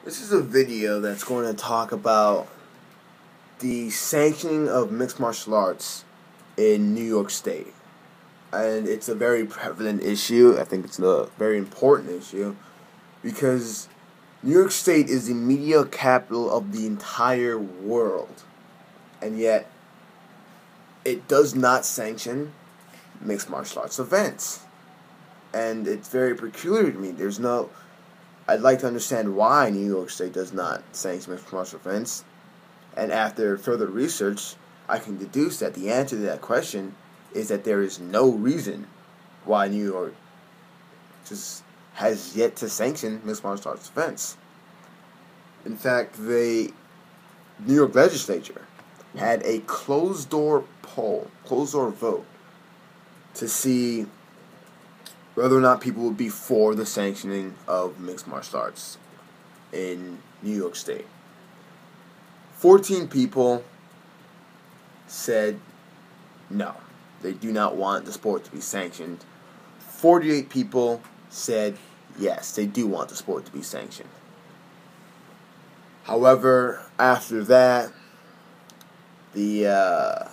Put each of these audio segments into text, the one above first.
This is a video that's going to talk about the sanctioning of mixed martial arts in New York State. And it's a very prevalent issue. I think it's a very important issue because New York State is the media capital of the entire world. And yet, it does not sanction mixed martial arts events. And it's very peculiar to me. I'd like to understand why New York State does not sanction mixed martial events. And after further research, I can deduce that the answer to that question is that there is no reason why New York just has yet to sanction mixed martial arts events. In fact, the New York legislature had a closed-door vote, to see whether or not people would be for the sanctioning of mixed martial arts in New York State. 14 people said no, they do not want the sport to be sanctioned. 48 people said yes, they do want the sport to be sanctioned. However, after that, the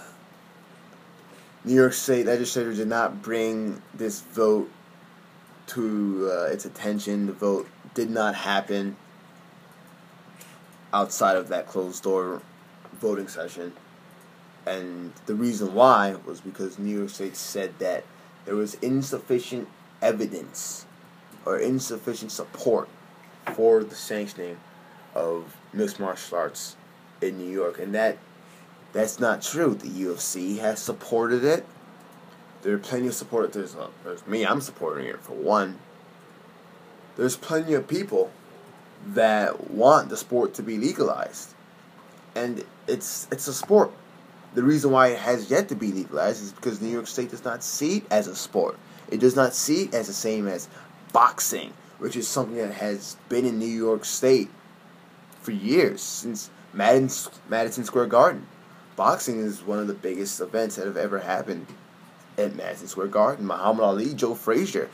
New York State legislature did not bring this vote to its attention. The vote did not happen outside of that closed-door voting session. And the reason why was because New York State said that there was insufficient evidence or insufficient support for the sanctioning of mixed martial arts in New York. And that's not true. The UFC has supported it. There are plenty of support. There's me. I'm supporting it for one. There's plenty of people that want the sport to be legalized, and it's a sport. The reason why it has yet to be legalized is because New York State does not see it as a sport. It does not see it as the same as boxing, which is something that has been in New York State for years, since Madison Square Garden. Boxing is one of the biggest events that have ever happened at Madison Square Garden. Muhammad Ali, Joe Frazier.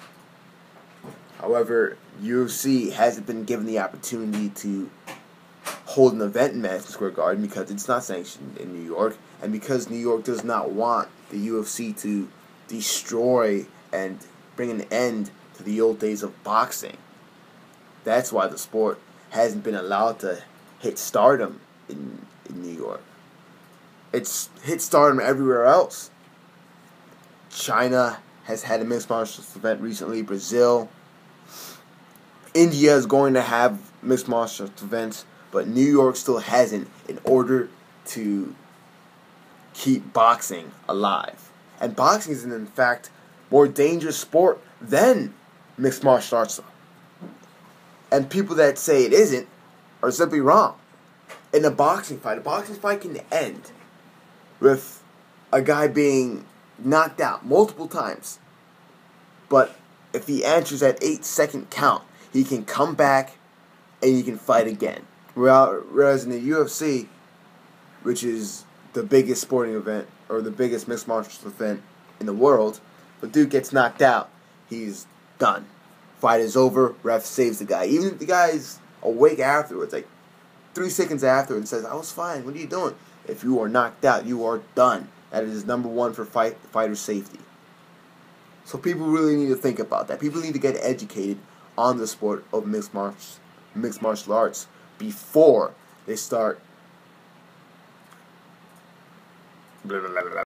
However, UFC hasn't been given the opportunity to hold an event in Madison Square Garden because it's not sanctioned in New York, and because New York does not want the UFC to destroy and bring an end to the old days of boxing. That's why the sport hasn't been allowed to hit stardom in New York. It's hit stardom everywhere else. China has had a mixed martial arts event recently. Brazil. India is going to have mixed martial arts events, but New York still hasn't, in order to keep boxing alive. And boxing is, in fact, more dangerous sport than mixed martial arts. And people that say it isn't are simply wrong. In a boxing fight can end with a guy being knocked out multiple times. But if he answers that 8-second count, he can come back and he can fight again. Whereas in the UFC, which is the biggest sporting event or the biggest mixed martial arts event in the world, the dude gets knocked out, he's done. Fight is over, ref saves the guy. Even if the guy's awake afterwards, like 3 seconds after, and says, "I was fine, what are you doing?" If you are knocked out, you are done. That is number one for fighter safety. So people really need to think about that. People need to get educated on the sport of mixed martial arts before they start